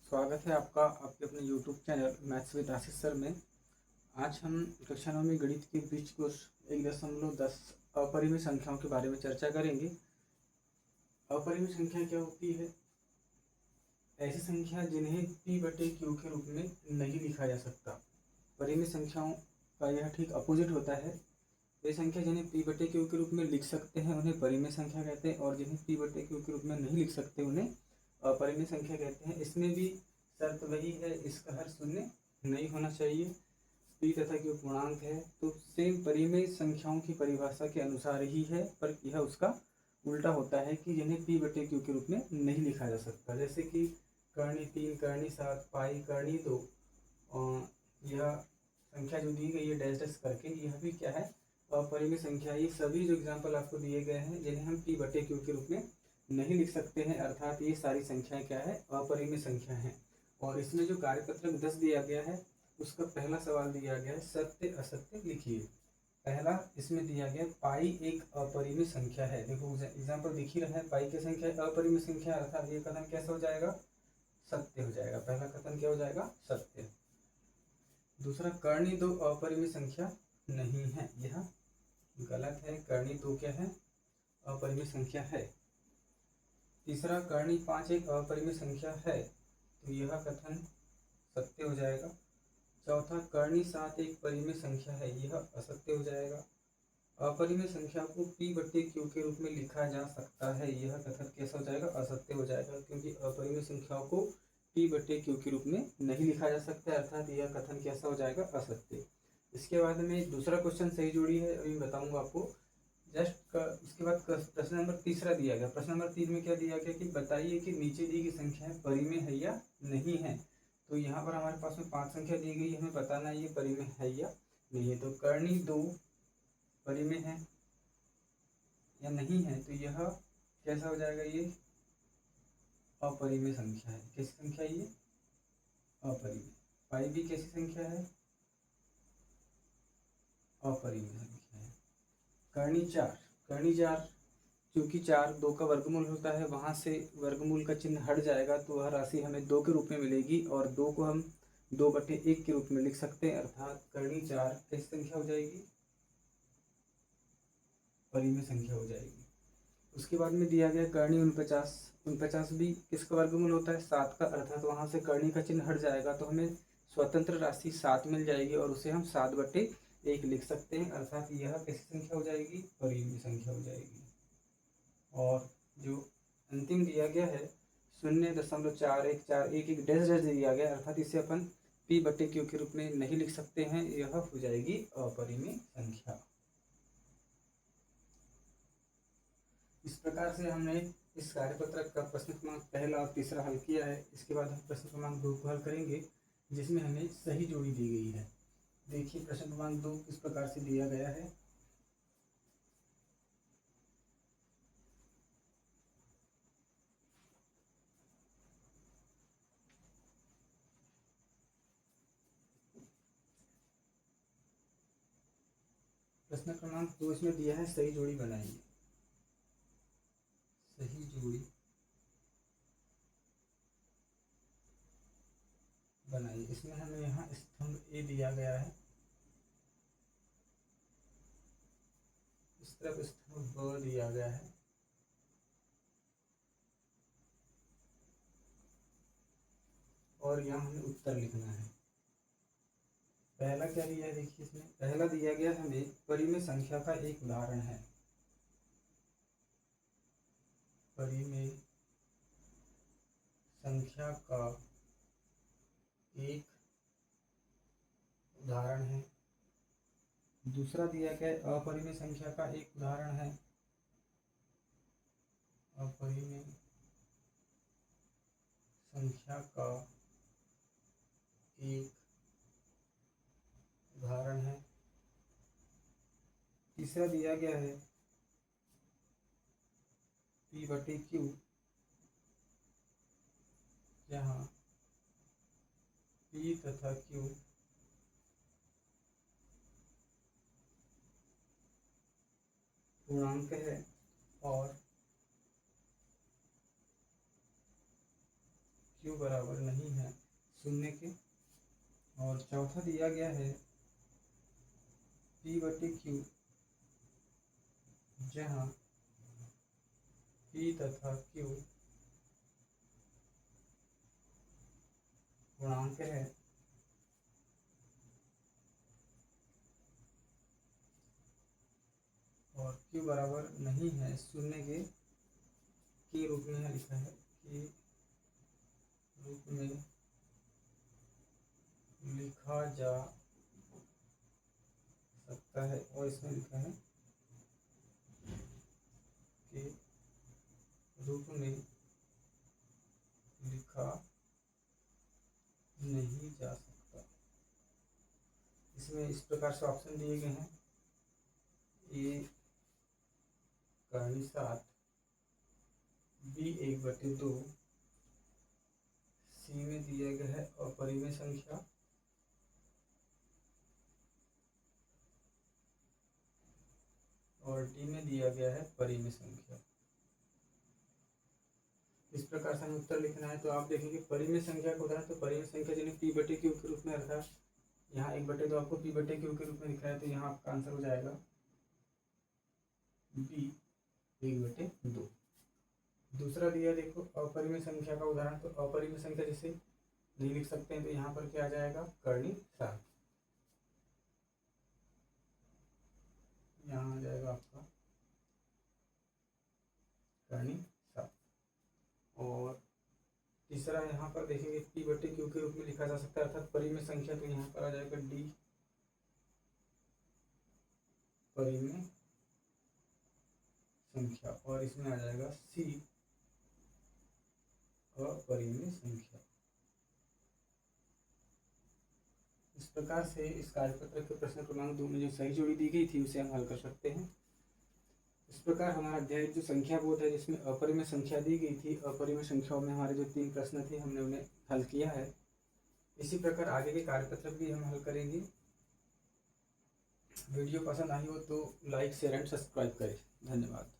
स्वागत है आपका आपके अपने YouTube channel maths with Ashish sir में। आज हम कक्षा 9 में गणित के बीच कोर्स 1.10 अपरिमेय संख्याओं के बारे में चर्चा करेंगे। अपरिमेय संख्या क्या होती है? ऐसी संख्या जिन्हें p/q के रूप में नहीं लिखा जा सकता। परिमेय संख्याओं का यह ठीक अपोजिट होता है। वे संख्या जिन्हें p/q के रूप में लिख सकते हैं उन्हें परिमेय संख्या कहते हैं, और जिन्हें p/q के रूप में नहीं लिख सकते उन्हें अपरिमेय संख्या कहते हैं। इसमें भी शर्त वही है, इसका हर शून्य नहीं होना चाहिए। p तथा q पूर्णांक है, तो सेम परिमेय संख्याओं की परिभाषा के अनुसार ही है, पर यह उसका उल्टा होता है कि जिन्हें p/q के रूप में नहीं लिखा जा सकता। जैसे कि कर्णी 3, कर्णी 7, पाई, कर्णी 2, यह संख्या जो दी गई है डैश डैश करके, यह भी क्या है? अपरिमेय संख्या। ये सभी जो एग्जाम्पल आपको दिए गए हैं जिन्हें हम p/q के रूप में नहीं लिख सकते हैं, अर्थात ये सारी संख्याएं क्या है? अपरिमेय संख्या हैं। और इसमें जो कार्यपत्रक 10 दिया गया है उसका पहला सवाल दिया गया है, सत्य असत्य लिखिए। पहला इसमें दिया गया पाई एक अपरिमेय संख्या है। देखो एग्जाम्पल दिख ही रहा है, पाई की संख्या अपरिमेय संख्या, अर्थात ये कथन कैसे हो जाएगा? सत्य हो जाएगा। पहला कथन क्या हो जाएगा? सत्य। दूसरा, कर्णी 2 अपरिमेय संख्या नहीं है, यह गलत है। कर्णी 2 क्या है? अपरिमेय संख्या है। तीसरा, कर्णी 5 एक अपरिमेय संख्या है, तो यह कथन सत्य हो जाएगा। चौथा, कर्णी 7 एक परिमेय संख्या है, यह असत्य हो जाएगा। अपरिमेय संख्या को p/q के रूप में लिखा जा सकता है, यह कथन कैसा हो जाएगा? असत्य हो जाएगा, क्योंकि अपरिमेय संख्याओं को p/q के रूप में नहीं लिखा जा सकता, अर्थात यह कथन कैसा हो जाएगा? असत्य। इसके बाद में दूसरा क्वेश्चन सही जोड़ी है, अभी बताऊंगा आपको जस्ट। उसके बाद प्रश्न नंबर तीसरा दिया गया। प्रश्न नंबर 3 में क्या दिया गया कि बताइए कि नीचे दी गई संख्या परिमेय है या नहीं है। तो यहाँ पर हमारे पास में 5 संख्या दी गई है, हमें बताना है ये परिमेय है या नहीं है। तो कर्णी 2 परिमेय है या नहीं है, तो यह कैसा हो जाएगा? ये अपरिमेय संख्या है। कैसी संख्या है ये? अपरिमेय। पाई भी कैसी संख्या है? अपरिमेय संख्या है। कर्णी 4, कर्णी 4 क्योंकि 4 2 का वर्गमूल होता है, वहाँ से वर्गमूल का चिन्ह हट जाएगा, तो वह राशि हमें 2 के रूप में मिलेगी, और 2 को हम 2/1 के रूप में लिख सकते हैं, अर्थात कर्णी 4 कैसी संख्या हो जाएगी? परिमेय संख्या हो जाएगी। उसके बाद में दिया गया कर्णी 49, 49 भी किसका वर्गमूल होता है? 7 का, अर्थात वहाँ से कर्णी का चिन्ह हट जाएगा, तो हमें स्वतंत्र राशि 7 मिल जाएगी, और उसे हम 7/1 लिख सकते हैं, अर्थात यह कैसी संख्या हो जाएगी? परिमेय संख्या हो जाएगी। और जो अंतिम दिया गया है 0.4141 डैश डैश दिया गया, अर्थात इसे अपन p/q के रूप में नहीं लिख सकते हैं, यह हो जाएगी अपरिमेय संख्या। इस प्रकार से हमने इस कार्यपत्रक का प्रश्न क्रमांक पहला और तीसरा हल किया है। इसके बाद हम प्रश्न क्रमांक 2 को हल करेंगे, जिसमें हमें सही जोड़ी दी गई है। देखिए प्रश्न क्रमांक 2 किस प्रकार से दिया गया है। प्रश्न क्रमांक 2 इसमें दिया है, सही जोड़ी बनाइए। सही जोड़ी बनाइए। इसमें हमें यहाँ स्तंभ ए दिया गया है, इस तरफ स्तंभ ब दिया गया है, और यहाँ हमें उत्तर लिखना है। पहला क्या दिया है? देखिए इसमें पहला दिया गया हमें परिमेय संख्या का एक उदाहरण है। परिमेय संख्या का एक उदाहरण है। दूसरा दिया गया अपरिमेय संख्या का एक उदाहरण है। अपरिमेय संख्या का एक उदाहरण है। तीसरा दिया गया है p/q, जहाँ p तथा q पूर्णांक है, और q q बराबर नहीं है शून्य के। और चौथा दिया गया है p बटे q, जहाँ p तथा q गुणांक है और q बराबर नहीं है शून्य के रूप में लिखा है, के रूप में लिखा जा सकता है। और इसमें लिखा है के रूप में लिखा नहीं जा सकता। इसमें इस प्रकार से ऑप्शन दिए गए हैं, ए कर्ण 7, बी 1/2, सी में दिया गया है अपरिमेय संख्या, और डी में दिया गया है परिमेय संख्या। इस प्रकार से हमें उत्तर लिखना है। तो आप देखेंगे परिमेय संख्या को उदाहरण, तो परिमेय संख्या जिन्हें p बटे q के रूप में रखा, यहाँ 1/2 आपको p बटे q के रूप में लिखा है, तो यहाँ आपका आंसर हो जाएगा b 1/2। दूसरा दिया देखो अपरिमेय संख्या का उदाहरण, तो अपरिमेय संख्या जिसे नहीं लिख सकते हैं, तो यहाँ पर क्या आ जाएगा कर्णी 7, यहाँ आ जाएगा आपका कर्णी 7। और तीसरा यहाँ पर देखेंगे p बटे q के रूप में लिखा जा सकता है अर्थात परिमेय संख्या, तो यहाँ पर आ जाएगा d परिमेय संख्या, और इसमें आ जाएगा c अपरिमेय संख्या। इस प्रकार से इस कार्यपत्र के प्रश्न क्रमांक 2 में जो सही जोड़ी दी गई थी उसे हम हल कर सकते हैं। इस प्रकार हमारा अध्याय जो संख्या बोध है, जिसमें अपरिमेय संख्या दी गई थी, अपरिमेय संख्याओं में हमारे जो 3 प्रश्न थे हमने उन्हें हल किया है। इसी प्रकार आगे के कार्यपत्र भी हम हल करेंगे। वीडियो पसंद आई हो तो लाइक शेयर एंड सब्सक्राइब करें। धन्यवाद।